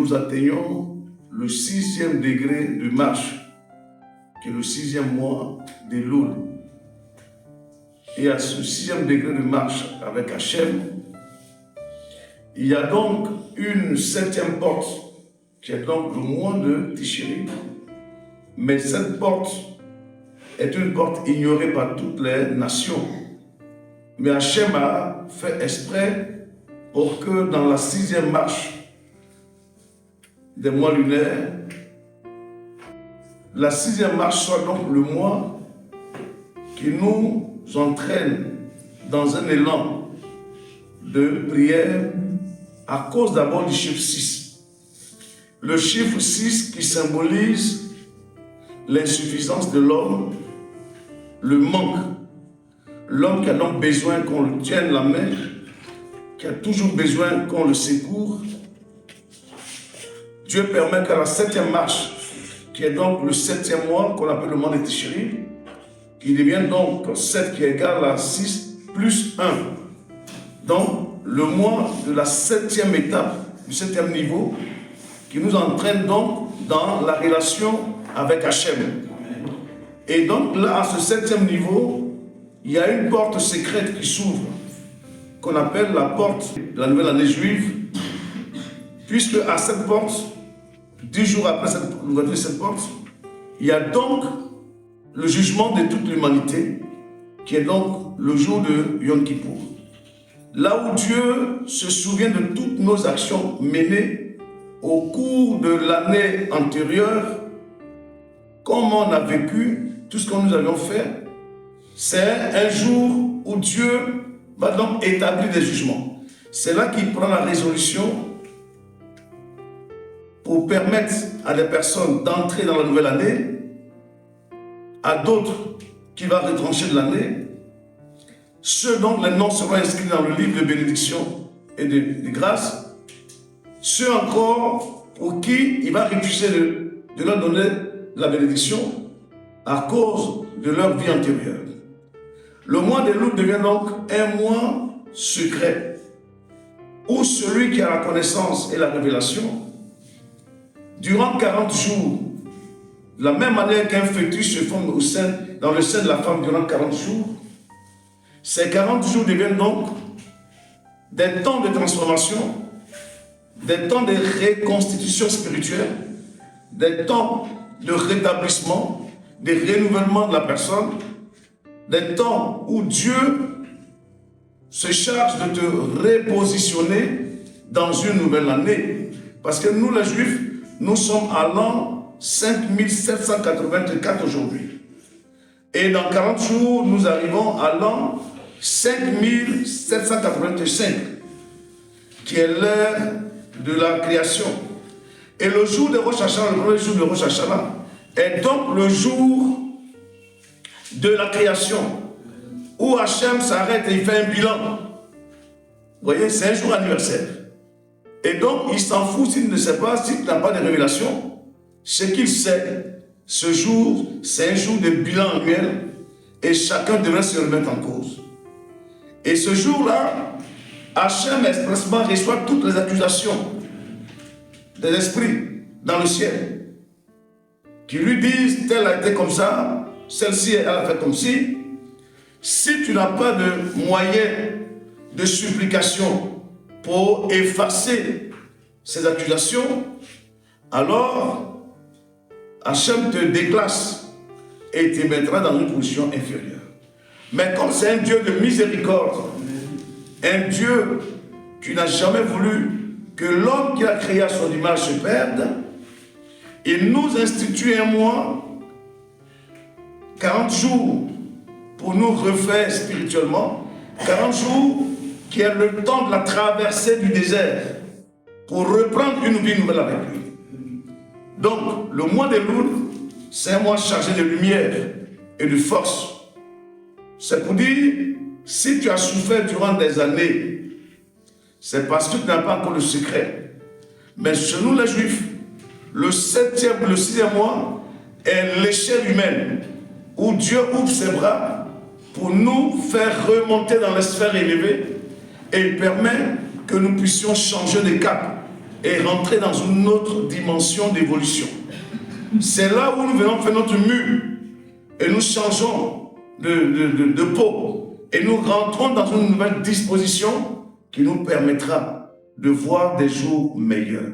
nous atteignons le 6e degré de marche, qui est le 6e mois de Loul. Et à ce 6e degré de marche avec Hachem, il y a donc une 7e porte, qui est donc le mois de Tishri. Mais cette porte est une porte ignorée par toutes les nations. Mais Hachem a fait exprès pour que dans la 6e marche des mois lunaires, la 6e marche soit donc le mois qui nous entraîne dans un élan de prière à cause d'abord du chiffre 6. Le chiffre 6 qui symbolise l'insuffisance de l'homme, le manque. L'homme qui a donc besoin qu'on le tienne la main, qui a toujours besoin qu'on le secoue. Dieu permet qu'à la 7e marche, qui est donc le 7e mois, qu'on appelle le mois de Tishri, qui devient donc 7 qui est égal à 6 plus 1. Donc, le mois de la 7e étape, du 7e niveau, qui nous entraîne donc dans la relation avec Hachem. Et donc là, à ce 7e niveau, il y a une porte secrète qui s'ouvre, qu'on appelle la porte de la nouvelle année juive, puisque à cette porte, 10 jours après l'ouverture de cette porte, il y a donc le jugement de toute l'humanité, qui est donc le jour de Yom Kippour. Là où Dieu se souvient de toutes nos actions menées au cours de l'année antérieure, comment on a vécu, tout ce que nous avions fait, c'est un jour où Dieu va donc établir des jugements. C'est là qu'il prend la résolution pour permettre à des personnes d'entrer dans la nouvelle année, à d'autres qui va retrancher de l'année, ceux dont les noms seront inscrits dans le livre de bénédiction et de grâce, ceux encore pour qui il va refuser de leur donner la bénédiction à cause de leur vie antérieure. Le mois de Loul devient donc un mois secret, où celui qui a la connaissance et la révélation, durant 40 jours, de la même manière qu'un fœtus se forme dans le sein de la femme durant 40 jours, ces 40 jours deviennent donc des temps de transformation, des temps de reconstitution spirituelle, des temps de rétablissement, de renouvellement de la personne, des temps où Dieu se charge de te repositionner dans une nouvelle année. Parce que nous, les Juifs, nous sommes à l'an 5784 aujourd'hui. Et dans 40 jours, nous arrivons à l'an 5785, qui est l'ère de la création. Et le jour de Rosh Hashanah, le premier jour de Rosh Hashanah, est donc le jour de la création, où Hachem s'arrête et il fait un bilan. Vous voyez, c'est un jour anniversaire. Et donc, il s'en fout s'il ne sait pas, s'il n'a pas de révélation. Ce qu'il sait, ce jour, c'est un jour de bilan annuel et chacun devrait se remettre en cause. Et ce jour-là, Hachem expressement reçoit toutes les accusations des esprits dans le ciel qui lui disent, tel a été comme ça, celle-ci, elle a fait comme ci. Si tu n'as pas de moyen de supplication pour effacer ces accusations, alors Hachem te déclasse et te mettra dans une position inférieure. Mais comme c'est un Dieu de miséricorde, un Dieu qui n'a jamais voulu que l'homme qui a créé à son image se perde, il nous institue un mois, 40 jours, pour nous refaire spirituellement, 40 jours qui est le temps de la traversée du désert, pour reprendre une vie nouvelle avec lui. Donc, le mois de Loul, c'est un mois chargé de lumière et de force. C'est pour dire, si tu as souffert durant des années, c'est parce que tu n'as pas encore le secret. Mais chez nous les Juifs, le 7e, le 6e mois est l'échelle humaine, où Dieu ouvre ses bras pour nous faire remonter dans les sphères élevées, et il permet que nous puissions changer de cap. et rentrer dans une autre dimension d'évolution. C'est là où nous venons faire notre mue et nous changeons de peau et nous rentrons dans une nouvelle disposition qui nous permettra de voir des jours meilleurs.